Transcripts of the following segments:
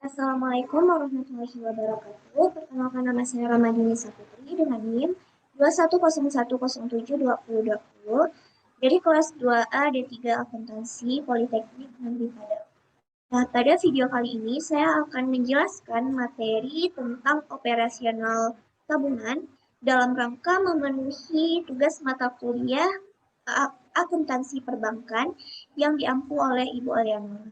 Assalamualaikum warahmatullahi wabarakatuh. Perkenalkan nama saya Ramadhani Saputri dengan NIM 2101072020 dari kelas 2A D3 Akuntansi Politeknik Negeri Padang. Nah, pada video kali ini saya akan menjelaskan materi tentang operasional tabungan dalam rangka memenuhi tugas mata kuliah akuntansi perbankan yang diampu oleh Ibu Aliana.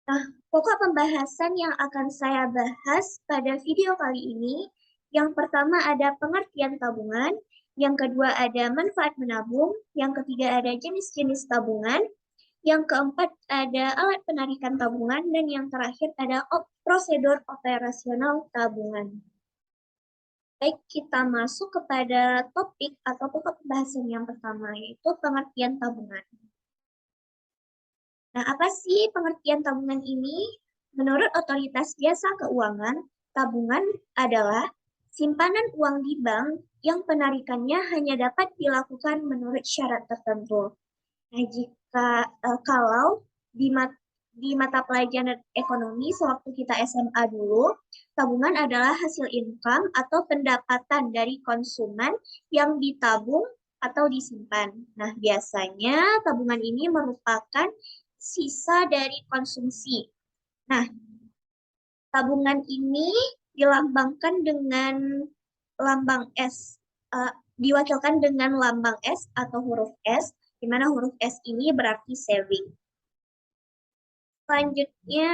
Nah, pokok pembahasan yang akan saya bahas pada video kali ini, yang pertama ada pengertian tabungan, yang kedua ada manfaat menabung, yang ketiga ada jenis-jenis tabungan, yang keempat ada alat penarikan tabungan, dan yang terakhir ada prosedur operasional tabungan. Baik, kita masuk kepada topik atau pokok pembahasan yang pertama, yaitu pengertian tabungan. Nah, apa sih pengertian tabungan ini? Menurut Otoritas Jasa Keuangan, tabungan adalah simpanan uang di bank yang penarikannya hanya dapat dilakukan menurut syarat tertentu. Nah, kalau di, di mata pelajaran ekonomi sewaktu kita SMA dulu, tabungan adalah hasil income atau pendapatan dari konsumen yang ditabung atau disimpan. Nah, biasanya tabungan ini merupakan sisa dari konsumsi. Nah, tabungan ini dilambangkan dengan lambang S, diwakilkan dengan lambang S atau huruf S, di mana huruf S ini berarti saving. Selanjutnya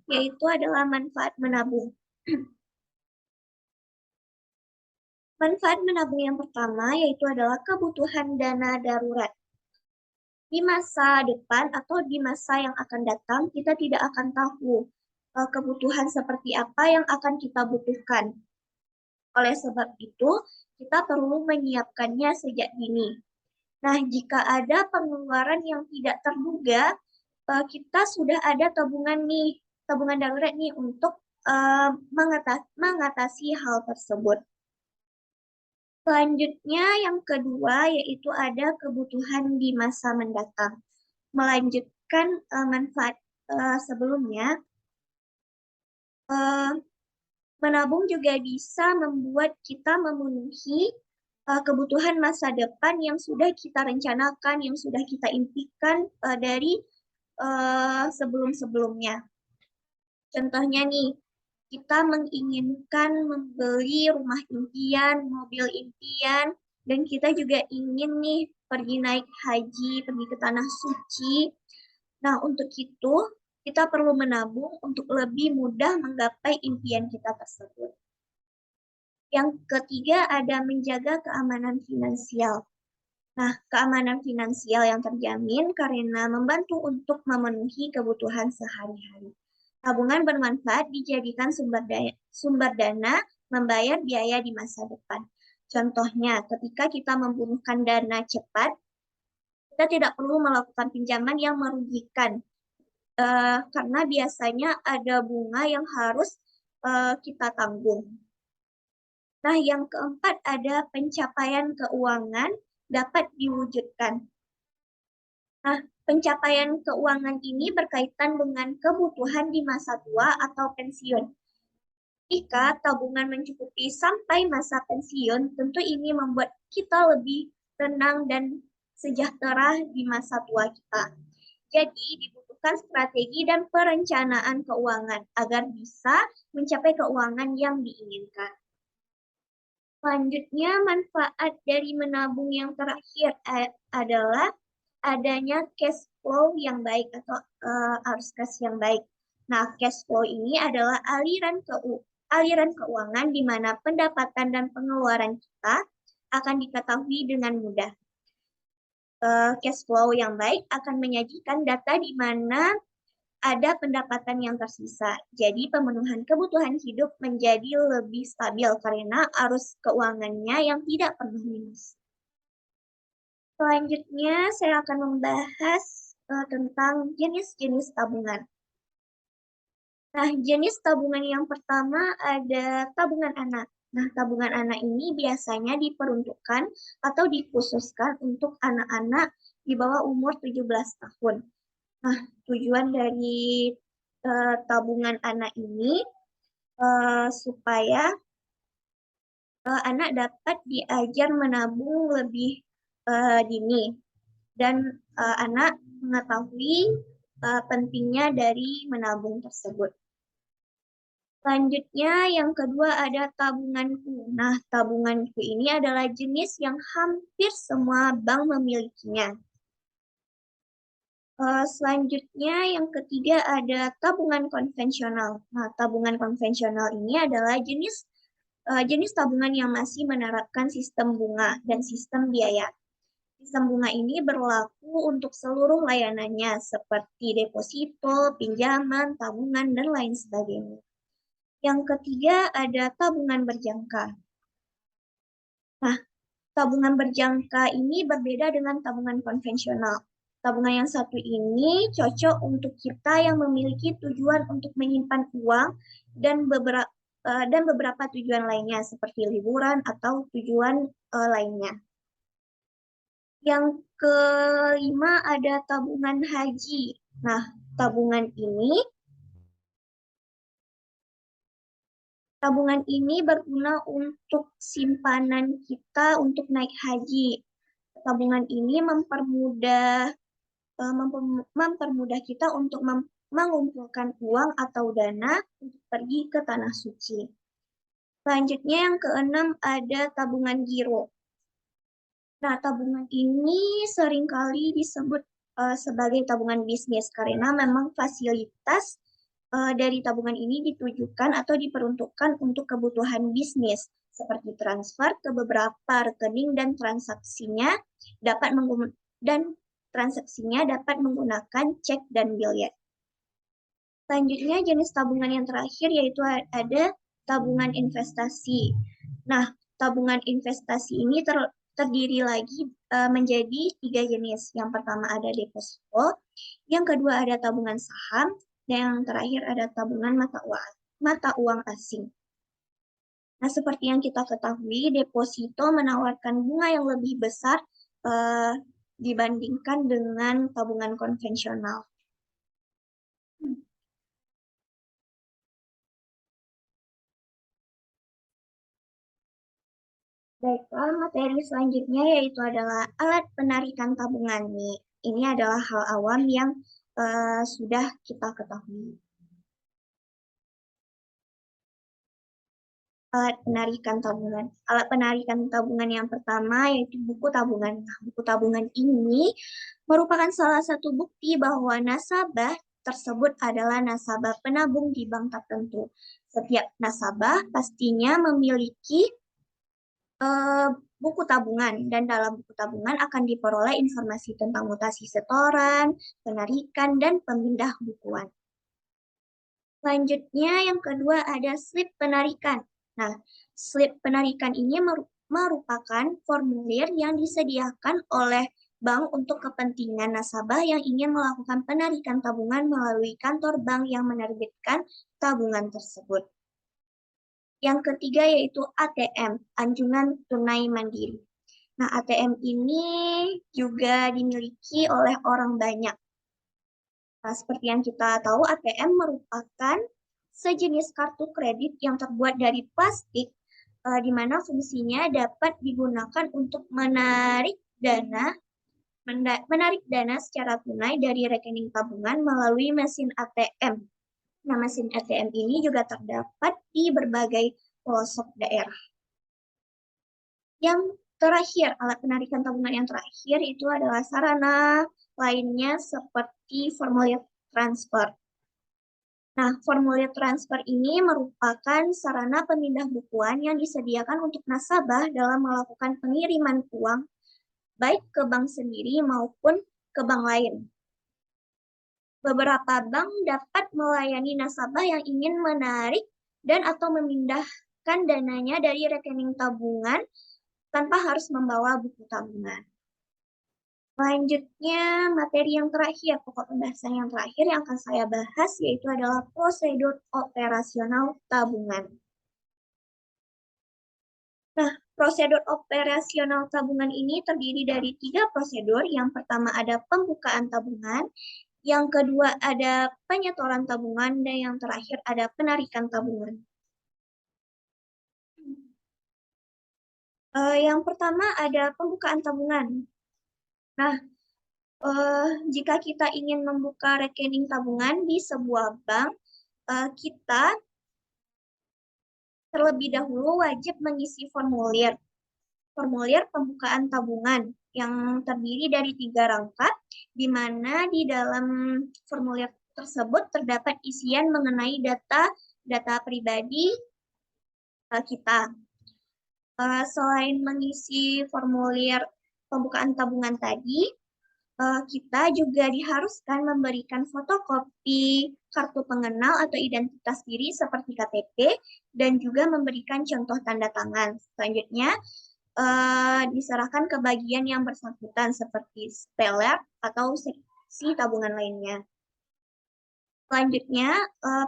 yaitu adalah manfaat menabung. Manfaat menabung yang pertama yaitu adalah kebutuhan dana darurat. Di masa depan atau di masa yang akan datang, kita tidak akan tahu kebutuhan seperti apa yang akan kita butuhkan. Oleh sebab itu, kita perlu menyiapkannya sejak dini. Nah, jika ada pengeluaran yang tidak terduga, kita sudah ada tabungan darurat nih untuk mengatasi hal tersebut. Selanjutnya yang kedua yaitu ada kebutuhan di masa mendatang. Melanjutkan manfaat sebelumnya, menabung juga bisa membuat kita memenuhi kebutuhan masa depan yang sudah kita rencanakan, yang sudah kita impikan dari sebelum-sebelumnya. Contohnya nih, kita menginginkan membeli rumah impian, mobil impian, dan kita juga ingin nih pergi naik haji, pergi ke tanah suci. Nah, untuk itu kita perlu menabung untuk lebih mudah menggapai impian kita tersebut. Yang ketiga ada menjaga keamanan finansial. Nah, keamanan finansial yang terjamin karena membantu untuk memenuhi kebutuhan sehari-hari. Tabungan bermanfaat dijadikan sumber dana membayar biaya di masa depan. Contohnya, ketika kita membutuhkan dana cepat, kita tidak perlu melakukan pinjaman yang merugikan, karena biasanya ada bunga yang harus kita tanggung. Nah, yang keempat ada pencapaian keuangan dapat diwujudkan. Nah, pencapaian keuangan ini berkaitan dengan kebutuhan di masa tua atau pensiun. Jika tabungan mencukupi sampai masa pensiun, tentu ini membuat kita lebih tenang dan sejahtera di masa tua kita. Jadi, dibutuhkan strategi dan perencanaan keuangan agar bisa mencapai keuangan yang diinginkan. Selanjutnya, manfaat dari menabung yang terakhir adalah adanya cash flow yang baik atau arus kas yang baik. Nah, cash flow ini adalah aliran keuangan di mana pendapatan dan pengeluaran kita akan diketahui dengan mudah. Cash flow yang baik akan menyajikan data di mana ada pendapatan yang tersisa. Jadi pemenuhan kebutuhan hidup menjadi lebih stabil karena arus keuangannya yang tidak pernah minus. Selanjutnya saya akan membahas tentang jenis-jenis tabungan. Nah, jenis tabungan yang pertama ada tabungan anak. Nah, tabungan anak ini biasanya diperuntukkan atau dikhususkan untuk anak-anak di bawah umur 17 tahun. Nah, tujuan dari tabungan anak ini supaya anak dapat diajar menabung lebih dini dan anak mengetahui pentingnya dari menabung tersebut. Selanjutnya yang kedua ada tabunganku. Nah, tabunganku ini adalah jenis yang hampir semua bank memilikinya. Selanjutnya yang ketiga ada tabungan konvensional. Nah, tabungan konvensional ini adalah jenis tabungan yang masih menerapkan sistem bunga dan sistem biaya. Sistem bunga ini berlaku untuk seluruh layanannya seperti deposito, pinjaman, tabungan, dan lain sebagainya. Yang ketiga ada tabungan berjangka. Nah, tabungan berjangka ini berbeda dengan tabungan konvensional. Tabungan yang satu ini cocok untuk kita yang memiliki tujuan untuk menyimpan uang dan beberapa tujuan lainnya seperti liburan atau tujuan lainnya. Yang kelima ada tabungan haji. Nah, tabungan ini berguna untuk simpanan kita untuk naik haji. Tabungan ini mempermudah kita untuk mengumpulkan uang atau dana untuk pergi ke tanah suci. Selanjutnya yang keenam ada tabungan giro. Nah, tabungan ini seringkali disebut sebagai tabungan bisnis karena memang fasilitas dari tabungan ini ditujukan atau diperuntukkan untuk kebutuhan bisnis seperti transfer ke beberapa rekening dapat dan transaksinya dapat menggunakan cek dan biliet. Selanjutnya jenis tabungan yang terakhir yaitu ada tabungan investasi. Nah, tabungan investasi ini terdiri lagi menjadi 3 jenis. Yang pertama ada deposito, yang kedua ada tabungan saham, dan yang terakhir ada tabungan mata uang asing. Nah, seperti yang kita ketahui, deposito menawarkan bunga yang lebih besar dibandingkan dengan tabungan konvensional. Baiklah, materi selanjutnya yaitu adalah alat penarikan tabungan nih. Ini adalah hal awam yang sudah kita ketahui. Alat penarikan tabungan. Alat penarikan tabungan yang pertama yaitu buku tabungan. Nah, buku tabungan ini merupakan salah satu bukti bahwa nasabah tersebut adalah nasabah penabung di bank tertentu. Setiap nasabah pastinya memiliki buku tabungan dan dalam buku tabungan akan diperoleh informasi tentang mutasi setoran, penarikan, dan pemindah bukuan. Selanjutnya yang kedua ada slip penarikan. Nah, slip penarikan ini merupakan formulir yang disediakan oleh bank untuk kepentingan nasabah yang ingin melakukan penarikan tabungan melalui kantor bank yang menerbitkan tabungan tersebut. Yang ketiga yaitu ATM, Anjungan Tunai Mandiri. Nah, ATM ini juga dimiliki oleh orang banyak. Nah, seperti yang kita tahu, ATM merupakan sejenis kartu kredit yang terbuat dari plastik, di mana fungsinya dapat digunakan untuk menarik dana secara tunai dari rekening tabungan melalui mesin ATM. Nah, mesin ATM ini juga terdapat di berbagai pelosok daerah. Yang terakhir, alat penarikan tabungan yang terakhir itu adalah sarana lainnya seperti formulir transfer. Nah, formulir transfer ini merupakan sarana pemindah bukuan yang disediakan untuk nasabah dalam melakukan pengiriman uang baik ke bank sendiri maupun ke bank lain. Beberapa bank dapat melayani nasabah yang ingin menarik dan atau memindahkan dananya dari rekening tabungan tanpa harus membawa buku tabungan. Selanjutnya, materi yang terakhir, pokok pembahasan yang terakhir yang akan saya bahas yaitu adalah prosedur operasional tabungan. Nah, prosedur operasional tabungan ini terdiri dari 3 prosedur. Yang pertama ada pembukaan tabungan, Yang kedua ada penyetoran tabungan, dan yang terakhir ada penarikan tabungan. Yang pertama ada pembukaan tabungan. Nah, jika kita ingin membuka rekening tabungan di sebuah bank, kita terlebih dahulu wajib mengisi formulir pembukaan tabungan yang terdiri dari 3 rangkap, di mana di dalam formulir tersebut terdapat isian mengenai data pribadi kita. Selain mengisi formulir pembukaan tabungan tadi, kita juga diharuskan memberikan fotokopi kartu pengenal atau identitas diri seperti KTP dan juga memberikan contoh tanda tangan. Selanjutnya, diserahkan ke bagian yang bersangkutan seperti teller atau seksi tabungan lainnya. Selanjutnya,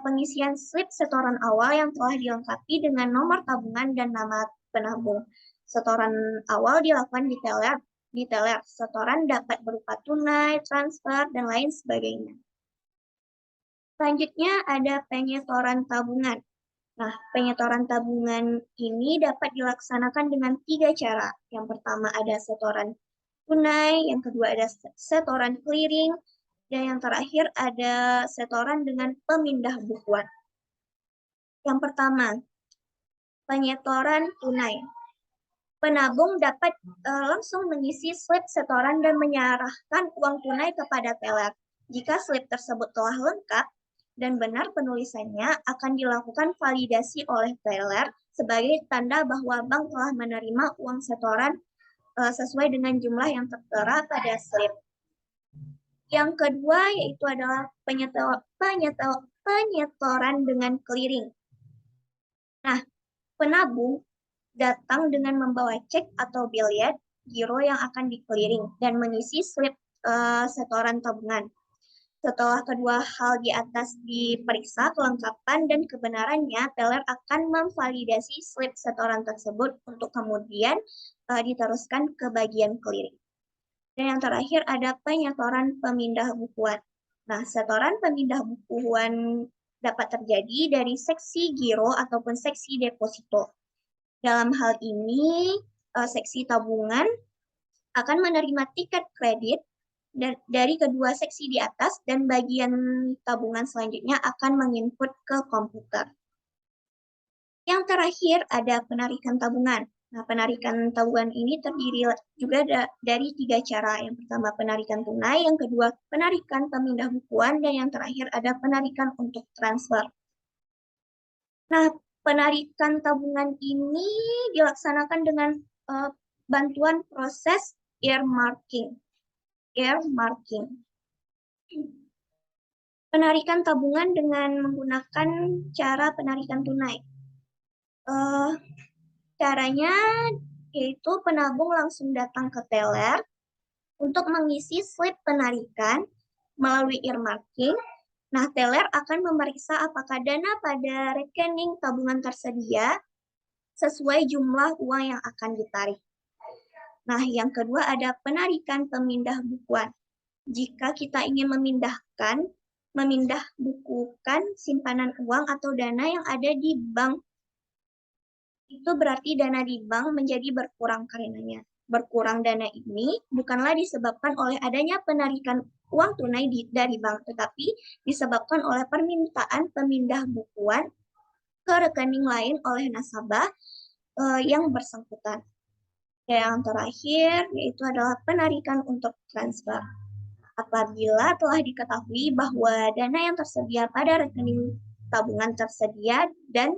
pengisian slip setoran awal yang telah dilengkapi dengan nomor tabungan dan nama penabung. Setoran awal dilakukan di teller. Setoran dapat berupa tunai, transfer, dan lain sebagainya. Selanjutnya ada penyetoran tabungan. Nah, penyetoran tabungan ini dapat dilaksanakan dengan 3 cara. Yang pertama ada setoran tunai, yang kedua ada setoran clearing, dan yang terakhir ada setoran dengan pemindah bukuan. Yang pertama, penyetoran tunai. Penabung dapat langsung mengisi slip setoran dan menyerahkan uang tunai kepada teller. Jika slip tersebut telah lengkap dan benar penulisannya, akan dilakukan validasi oleh teller sebagai tanda bahwa bank telah menerima uang setoran sesuai dengan jumlah yang tertera pada slip. Yang kedua yaitu adalah penyetoran dengan clearing. Nah, penabung datang dengan membawa cek atau biliet giro yang akan di-clearing dan mengisi slip setoran tabungan. Setelah kedua hal di atas diperiksa kelengkapan dan kebenarannya, teller akan memvalidasi slip setoran tersebut untuk kemudian diteruskan ke bagian clearing. Dan yang terakhir ada penyetoran pemindah bukuan. Nah, setoran pemindah bukuan dapat terjadi dari seksi giro ataupun seksi deposito. Dalam hal ini, seksi tabungan akan menerima tiket kredit dari kedua seksi di atas dan bagian tabungan selanjutnya akan menginput ke komputer. Yang terakhir ada penarikan tabungan. Nah, penarikan tabungan ini terdiri juga dari 3 cara. Yang pertama penarikan tunai, yang kedua penarikan pemindah bukuan, dan yang terakhir ada penarikan untuk transfer. Nah, penarikan tabungan ini dilaksanakan dengan bantuan proses earmarking. Penarikan tabungan dengan menggunakan cara penarikan tunai. Caranya yaitu penabung langsung datang ke teller untuk mengisi slip penarikan melalui earmarking. Nah, teller akan memeriksa apakah dana pada rekening tabungan tersedia sesuai jumlah uang yang akan ditarik. Nah, yang kedua ada penarikan pemindah bukuan. Jika kita ingin memindah bukukan simpanan uang atau dana yang ada di bank, itu berarti dana di bank menjadi berkurang karenanya. Berkurang dana ini bukanlah disebabkan oleh adanya penarikan uang tunai dari bank, tetapi disebabkan oleh permintaan pemindah bukuan ke rekening lain oleh nasabah yang bersangkutan. Dan yang terakhir yaitu adalah penarikan untuk transfer. Apabila telah diketahui bahwa dana yang tersedia pada rekening tabungan tersedia dan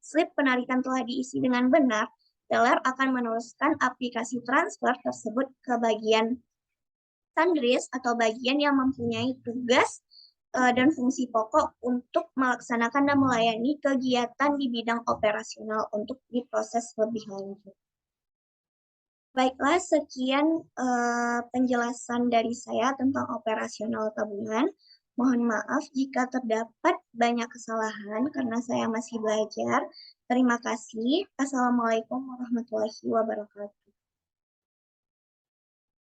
slip penarikan telah diisi dengan benar, teller akan meneruskan aplikasi transfer tersebut ke bagian sandris atau bagian yang mempunyai tugas dan fungsi pokok untuk melaksanakan dan melayani kegiatan di bidang operasional untuk diproses lebih lanjut. Baiklah, sekian penjelasan dari saya tentang operasional tabungan. Mohon maaf jika terdapat banyak kesalahan karena saya masih belajar. Terima kasih. Assalamualaikum warahmatullahi wabarakatuh.